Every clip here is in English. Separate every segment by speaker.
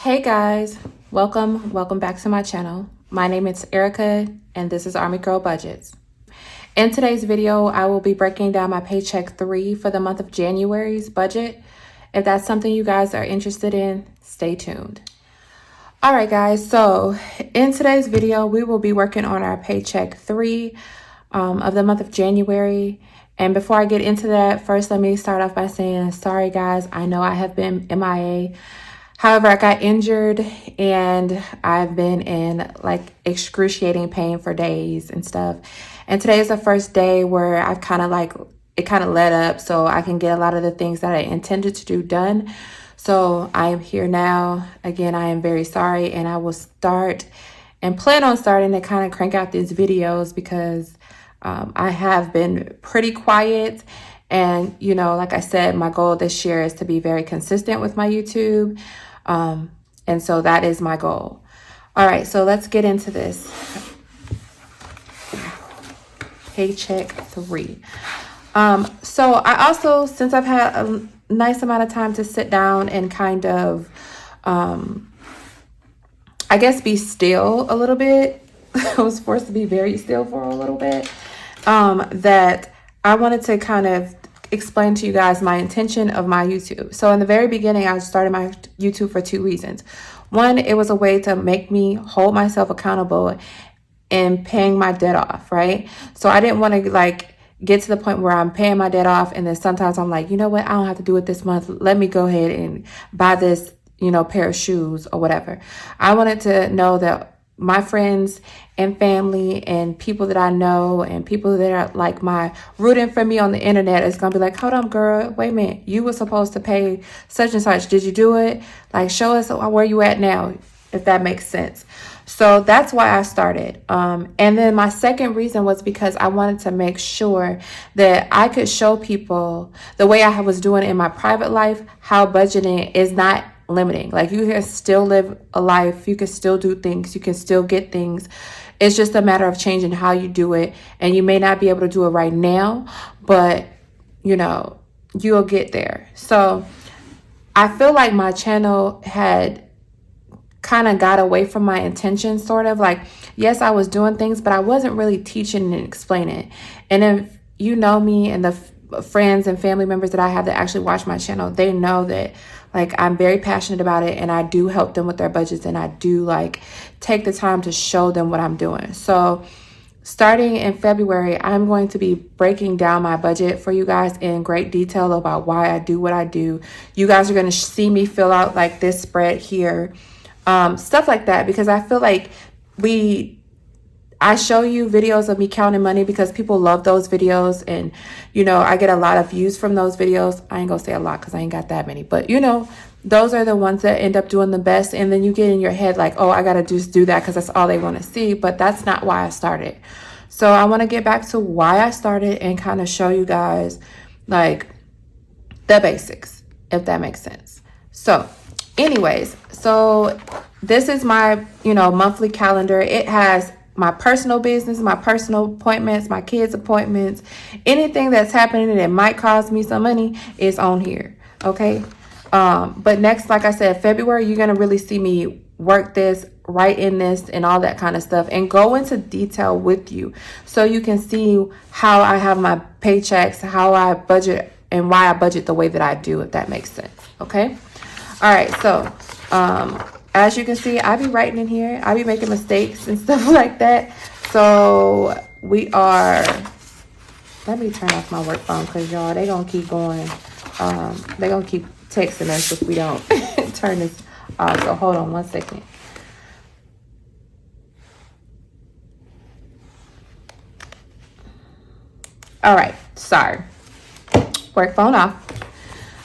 Speaker 1: Hey guys, welcome back to my channel. My name is Erica and this is Armygirlbudgets. In today's video, I will be breaking down my Paycheck 3 for the month of January's budget. If that's something you guys are interested in, stay tuned. All right guys, so in today's video, we will be working on our Paycheck 3 of the month of January. And before I get into that, first let me start off by saying, sorry guys, I know I have been MIA. However, I got injured and I've been in like excruciating pain for days and stuff. And today is the first day where I've kind of let up so I can get a lot of the things that I intended to do done. So I am here now. Again, I am very sorry, and I will start and plan on starting to kind of crank out these videos because I have been pretty quiet. And, you know, like I said, my goal this year is to be very consistent with my YouTube. And so that is my goal. All right, so let's get into this. Paycheck 3. So I also, since I've had a nice amount of time to sit down and kind of, I guess, be still a little bit. I was forced to be very still for a little bit. That I wanted to kind of explain to you guys my intention of my YouTube. So in the very beginning, I started my YouTube for two reasons. One, it was a way to make me hold myself accountable in paying my debt off, right? So I didn't want to like get to the point where I'm paying my debt off and then sometimes I'm like, you know what, I don't have to do it this month. Let me go ahead and buy this, you know, pair of shoes or whatever. I wanted to know that my friends and family and people that I know and people that are like my rooting for me on the internet is gonna be like, hold on girl, wait a minute, you were supposed to pay such and such, did you do it? Like, show us where you at now, if that makes sense. So that's why I started. And then my second reason was because I wanted to make sure that I could show people the way I was doing in my private life, how budgeting is not limiting. Like, you can still live a life, you can still do things, you can still get things. It's just a matter of changing how you do it. And you may not be able to do it right now, but you know, you'll get there. So I feel like my channel had kind of got away from my intention, sort of like, yes, I was doing things, but I wasn't really teaching and explaining. And if you know me and the friends and family members that I have that actually watch my channel, they know that like I'm very passionate about it and I do help them with their budgets and I do like take the time to show them what I'm doing. So starting in February, I'm going to be breaking down my budget for you guys in great detail about why I do what I do. You guys are going to see me fill out like this spread here, stuff like that, because I feel like I show you videos of me counting money because people love those videos, and you know, I get a lot of views from those videos. I ain't gonna say a lot because I ain't got that many, but you know, those are the ones that end up doing the best. And then you get in your head like, oh, I gotta just do that because that's all they want to see. But that's not why I started. So I want to get back to why I started and kind of show you guys like the basics, if that makes sense. So anyways, so this is my, you know, monthly calendar. It has my personal business, my personal appointments, my kids' appointments, anything that's happening that might cost me some money is on here, okay? But next, like I said, February, you're gonna really see me work this, write in this, and all that kind of stuff, and go into detail with you so you can see how I have my paychecks, how I budget, and why I budget the way that I do, if that makes sense, okay? All right, so as you can see, I be writing in here. I be making mistakes and stuff like that. So we are, let me turn off my work phone because y'all, they gonna keep going. They gonna keep texting us if we don't turn this off. So hold on one second. All right, sorry. Work phone off.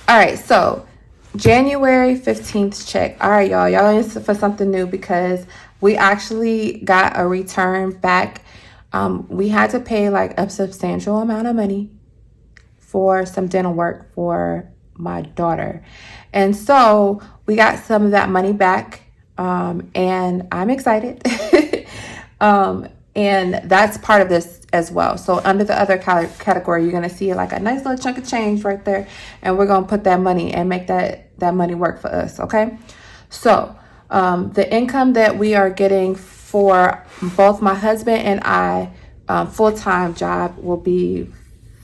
Speaker 1: All right, so January 15th check. All right, y'all in for something new because we actually got a return back. We had to pay like a substantial amount of money for some dental work for my daughter. And so we got some of that money back, and I'm excited. And that's part of this as well. So under the other category, you're going to see like a nice little chunk of change right there. And we're going to put that money and make that money work for us. Okay. So The income that we are getting for both my husband and I, full-time job, will be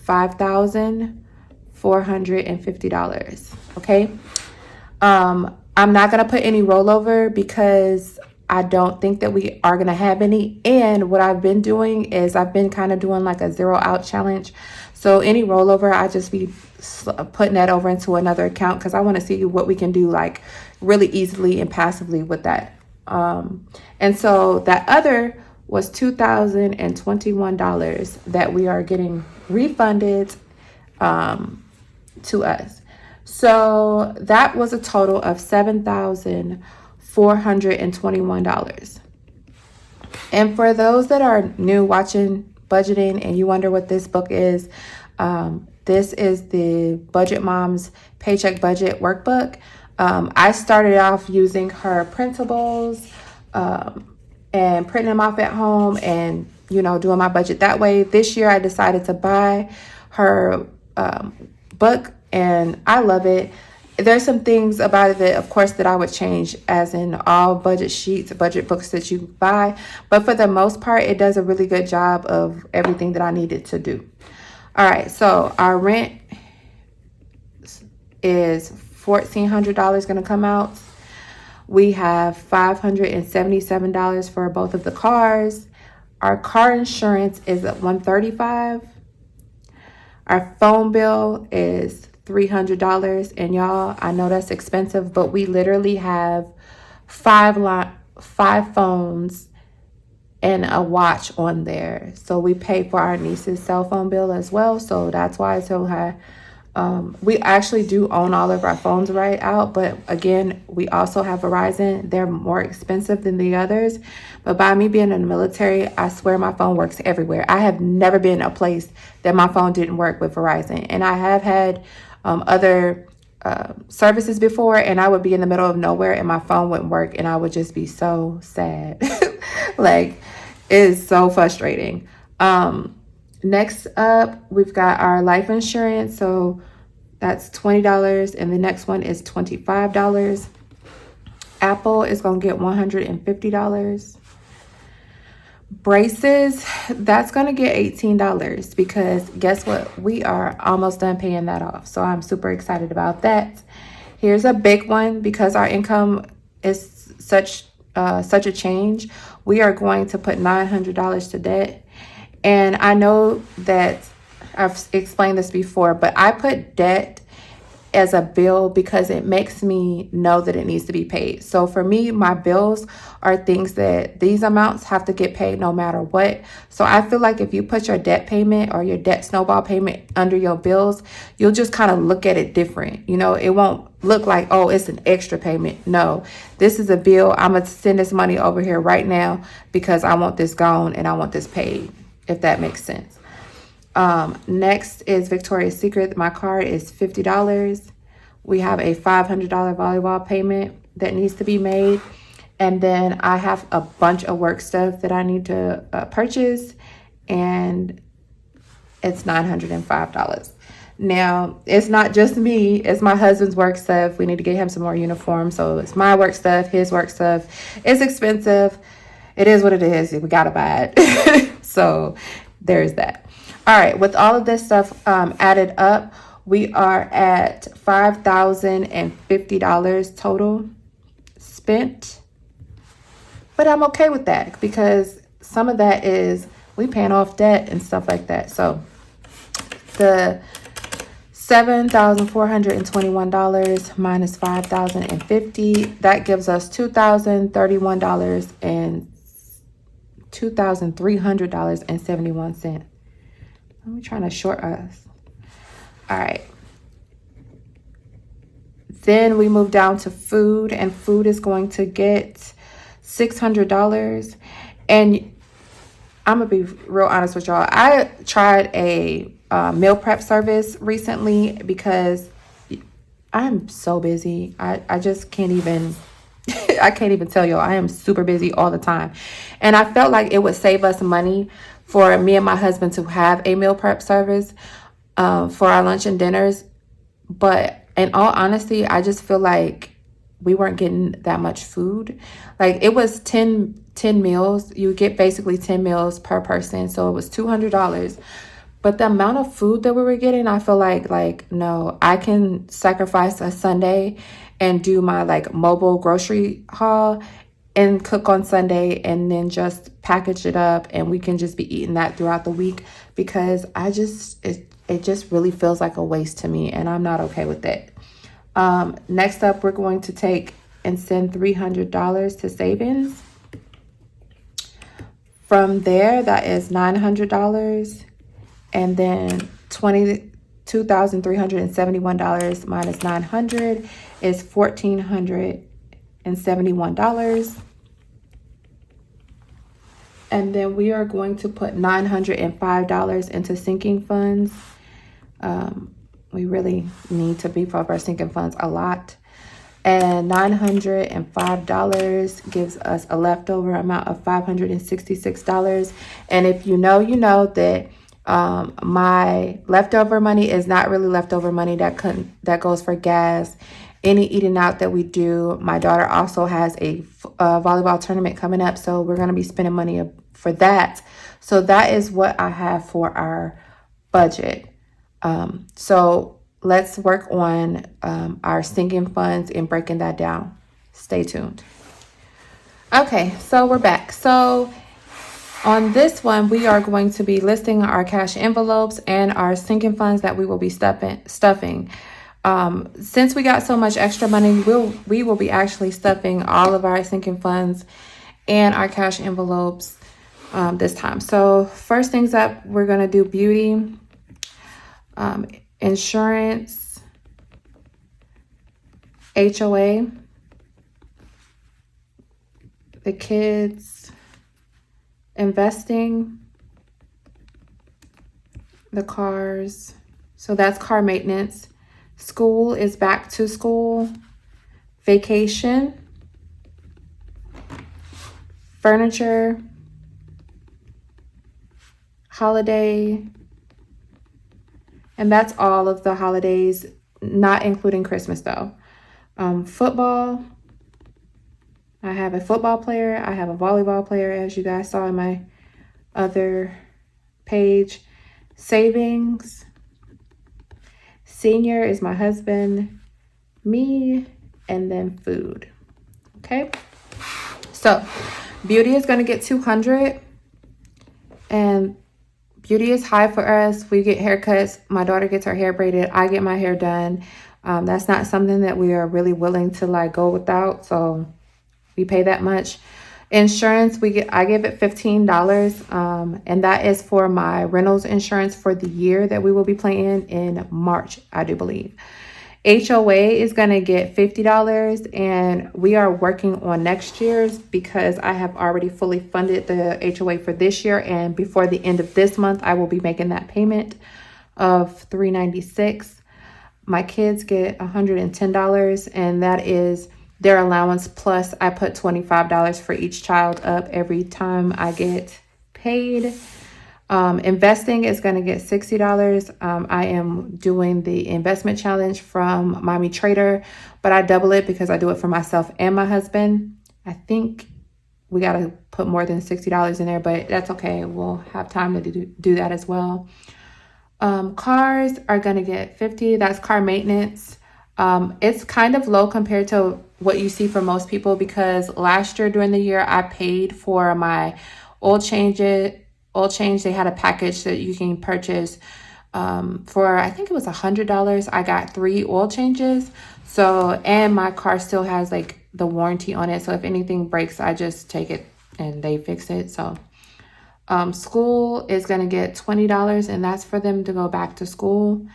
Speaker 1: $5,450. Okay. I'm not going to put any rollover because I don't think that we are going to have any. And what I've been doing is I've been kind of doing like a 0 out challenge. So any rollover, I just be putting that over into another account because I want to see what we can do like really easily and passively with that. And so that other was $2,021 that we are getting refunded to us. So that was a total of $7,421. And for those that are new watching budgeting and you wonder what this book is, this is the Budget Mom's Paycheck Budget Workbook. I started off using her printables and printing them off at home and, doing my budget that way. This year I decided to buy her book and I love it. There's some things about it that, of course, that I would change, as in all budget sheets, budget books that you buy. But for the most part, it does a really good job of everything that I needed to do. All right, so our rent is $1,400 going to come out. We have $577 for both of the cars. Our car insurance is at $135. Our phone bill is $300. And y'all, I know that's expensive, but we literally have five phones and a watch on there. So we pay for our niece's cell phone bill as well. So that's why it's so high. We actually do own all of our phones right out, but again, we also have Verizon. They're more expensive than the others, but by me being in the military, I swear my phone works everywhere. I have never been a place that my phone didn't work with Verizon, and I have had other services before, and I would be in the middle of nowhere and my phone wouldn't work, and I would just be so sad. Like, it is so frustrating. Next up, we've got our life insurance. So that's $20. And the next one is $25. Apple is going to get $150. Braces, that's going to get $18 because guess what? We are almost done paying that off. So I'm super excited about that. Here's a big one because our income is such a change. We are going to put $900 to debt. And I know that I've explained this before, but I put debt as a bill because it makes me know that it needs to be paid. So for me, my bills are things that these amounts have to get paid no matter what. So I feel like if you put your debt payment or your debt snowball payment under your bills, you'll just kind of look at it different. It won't look like, oh, it's an extra payment. No, this is a bill. I'm going to send this money over here right now because I want this gone and I want this paid, if that makes sense. Next is Victoria's Secret. My card is $50. We have a $500 volleyball payment that needs to be made. And then I have a bunch of work stuff that I need to purchase. And it's $905. Now, it's not just me. It's my husband's work stuff. We need to get him some more uniforms. So it's my work stuff, his work stuff. It's expensive. It is what it is. We got to buy it. So there's that. All right. With all of this stuff added up, we are at $5,050 total spent. But I'm okay with that because some of that is we paying off debt and stuff like that. So the $7,421 minus $5,050, that gives us $2,031 and $2,300.71. I'm trying to short us. All right. Then we move down to food, and food is going to get $600. And I'm gonna be real honest with y'all. I tried a meal prep service recently because I'm so busy. I just can't even I can't even tell y'all. I am super busy all the time. And I felt like it would save us money for me and my husband to have a meal prep service for our lunch and dinners. But in all honesty, I just feel like we weren't getting that much food. Like it was 10 meals. You get basically 10 meals per person. So it was $200. But the amount of food that we were getting, I feel like no, I can sacrifice a Sunday and do my like mobile grocery haul and cook on Sunday and then just package it up and we can just be eating that throughout the week, because it just really feels like a waste to me and I'm not okay with it. Next up, we're going to take and send $300 to savings. From there, that is $900. And then $2,371 minus 900 is $1,471. And then we are going to put $905 into sinking funds. We really need to beef up our sinking funds a lot. And $905 gives us a leftover amount of $566. And if you know that my leftover money is not really leftover money that goes for gas, any eating out that we do. My daughter also has a volleyball tournament coming up, so we're going to be spending money for that. So that is what I have for our budget. So let's work on our sinking funds and breaking that down. Stay tuned. Okay, so we're back. So on this one, we are going to be listing our cash envelopes and our sinking funds that we will be stuffing. Since we got so much extra money, we will be actually stuffing all of our sinking funds and our cash envelopes this time. So first things up, we're going to do beauty, insurance, HOA, the kids, investing, the cars. So that's car maintenance. School is back to school. Vacation, furniture, holiday, and that's all of the holidays, not including Christmas though. Football, I have a football player, I have a volleyball player, as you guys saw in my other page. Savings, senior is my husband, me, and then food. Okay, so beauty is going to get 200, and beauty is high for us. We get haircuts. My daughter gets her hair braided. I get my hair done. That's not something that we are really willing to like go without, so we pay that much. Insurance, I give it $15, and that is for my rentals insurance for the year that we will be playing in March, I do believe. HOA is going to get $50, and we are working on next year's because I have already fully funded the HOA for this year, and before the end of this month, I will be making that payment of $396. My kids get $110, and that is their allowance plus I put $25 for each child up every time I get paid. Investing is going to get $60. I am doing the investment challenge from Mommy Trader, but I double it because I do it for myself and my husband. I think we got to put more than $60 in there, but that's okay. We'll have time to do that as well. Cars are going to get $50. That's car maintenance. It's kind of low compared to what you see for most people because last year during the year I paid for my oil change. They had a package that you can purchase for, I think it was $100. I got 3 oil changes. So, and my car still has like the warranty on it. So if anything breaks, I just take it and they fix it. So, school is going to get $20, and that's for them to go back to school.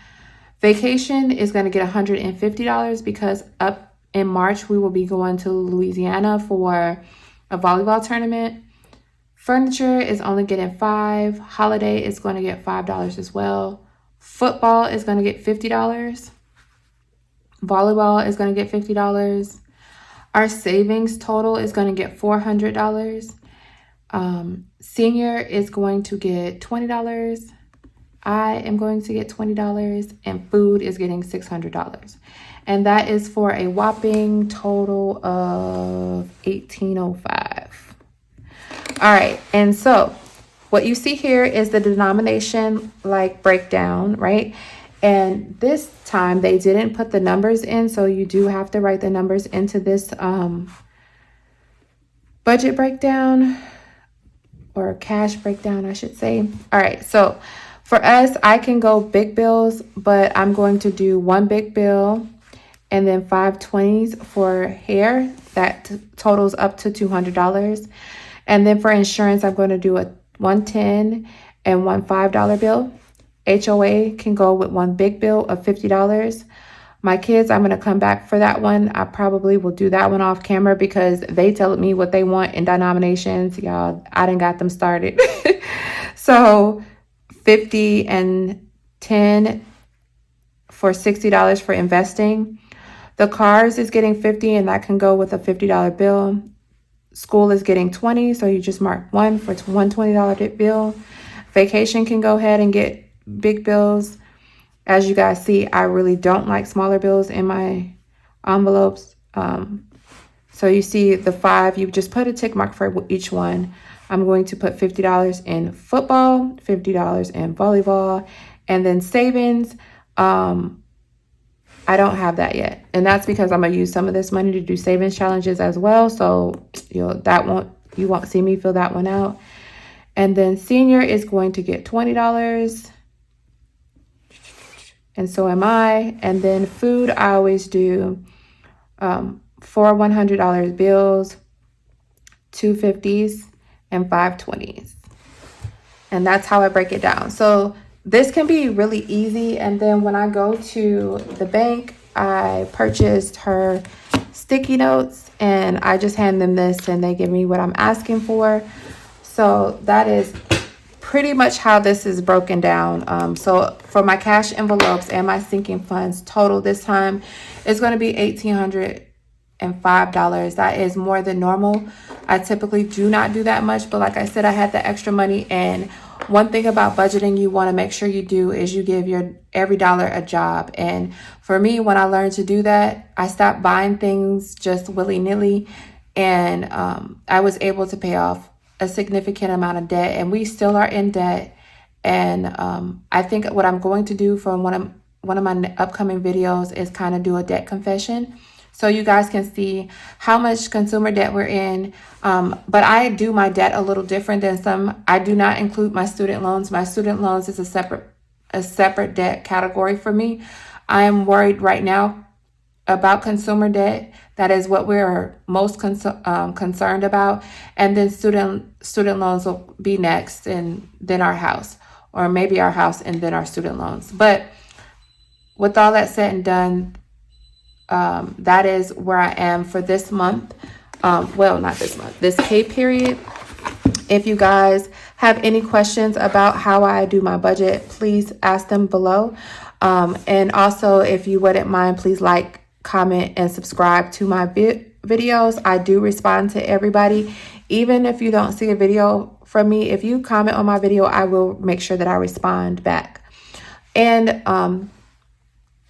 Speaker 1: Vacation is going to get $150 because up in March, we will be going to Louisiana for a volleyball tournament. Furniture is only getting $5. Holiday is going to get $5 as well. Football is going to get $50. Volleyball is going to get $50. Our savings total is going to get $400. Senior is going to get $20. I am going to get $20, and food is getting $600. And that is for a whopping total of $1,805. All right, and so what you see here is the denomination like breakdown, right? And this time they didn't put the numbers in, so you do have to write the numbers into this budget breakdown, or cash breakdown, I should say. All right, so for us, I can go big bills, but I'm going to do one big bill and then 5 20s for hair. That totals up to $200. And then for insurance, I'm going to do a 110 and one $5 bill. HOA can go with one big bill of $50. My kids, I'm going to come back for that one. I probably will do that one off camera because they tell me what they want in denominations. Y'all, I done got them started. So 50 and 10 for $60 for investing. The cars is getting 50, and that can go with a $50 bill. School is getting 20, so you just mark one for one $20 bill. Vacation can go ahead and get big bills. As you guys see, I really don't like smaller bills in my envelopes. So you see the 5, you just put a tick mark for each one. I'm going to put $50 in football, $50 in volleyball, and then savings. I don't have that yet. And that's because I'm going to use some of this money to do savings challenges as well. So you won't see me fill that one out. And then senior is going to get $20. And so am I. And then food, I always do 4 $100 bills, 2 50s, and 5 20s. And that's how I break it down. So this can be really easy. And then when I go to the bank, I purchased her sticky notes and I just hand them this and they give me what I'm asking for. So that is pretty much how this is broken down. So for my cash envelopes and my sinking funds total this time, it's going to be $1,805. That is more than normal. I typically do not do that much, but like I said, I had the extra money. And one thing about budgeting you want to make sure you do is you give your every dollar a job. And for me, when I learned to do that, I stopped buying things just willy-nilly. And I was able to pay off a significant amount of debt, and we still are in debt. And I think what I'm going to do for one of my upcoming videos is kind of do a debt confession, so you guys can see how much consumer debt we're in. But I do my debt a little different than some. I do not include my student loans. My student loans is a separate debt category for me. I am worried right now about consumer debt. That is what we're most concerned about. And then student loans will be next, and then our house, or maybe our house and then our student loans. But with all that said and done, that is where I am for this month. Well, not this month, this pay period. If you guys have any questions about how I do my budget, please ask them below. And also, if you wouldn't mind, please like, comment, and subscribe to my videos. I do respond to everybody. Even if you don't see a video from me, if you comment on my video, I will make sure that I respond back. And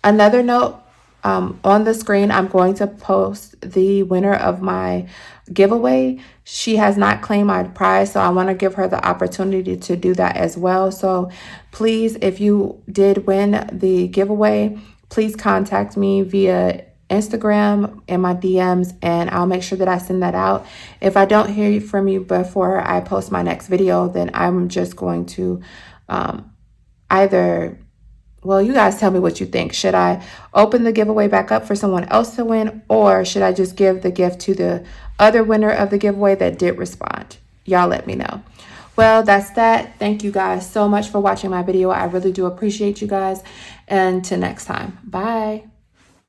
Speaker 1: another note, on the screen, I'm going to post the winner of my giveaway. She has not claimed my prize, so I want to give her the opportunity to do that as well. So please, if you did win the giveaway, please contact me via Instagram in my DMs, and I'll make sure that I send that out. If I don't hear from you before I post my next video, then I'm just going to well, you guys tell me what you think. Should I open the giveaway back up for someone else to win, or should I just give the gift to the other winner of the giveaway that did respond? Y'all let me know. Well, that's that. Thank you guys so much for watching my video. I really do appreciate you guys. And till next time. Bye.